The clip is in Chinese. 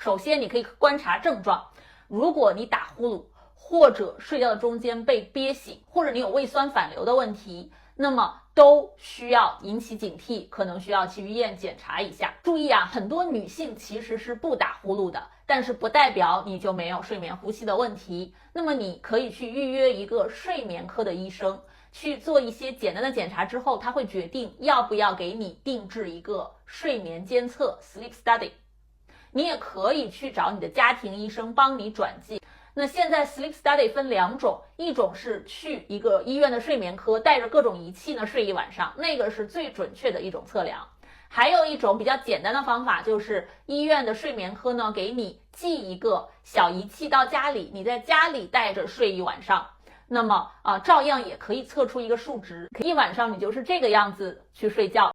首先你可以观察症状，如果你打呼噜，或者睡觉的中间被憋醒，或者你有胃酸反流的问题，那么都需要引起警惕，可能需要去医院检查一下。注意啊，很多女性其实是不打呼噜的，但是不代表你就没有睡眠呼吸的问题。那么你可以去预约一个睡眠科的医生，去做一些简单的检查之后，他会决定要不要给你定制一个睡眠监测 sleep study。你也可以去找你的家庭医生帮你转介。那现在 sleep study 分两种，一种是去一个医院的睡眠科，带着各种仪器呢睡一晚上，那个是最准确的一种测量。还有一种比较简单的方法，就是医院的睡眠科呢给你寄一个小仪器到家里，你在家里带着睡一晚上，那么照样也可以测出一个数值，一晚上你就是这个样子去睡觉。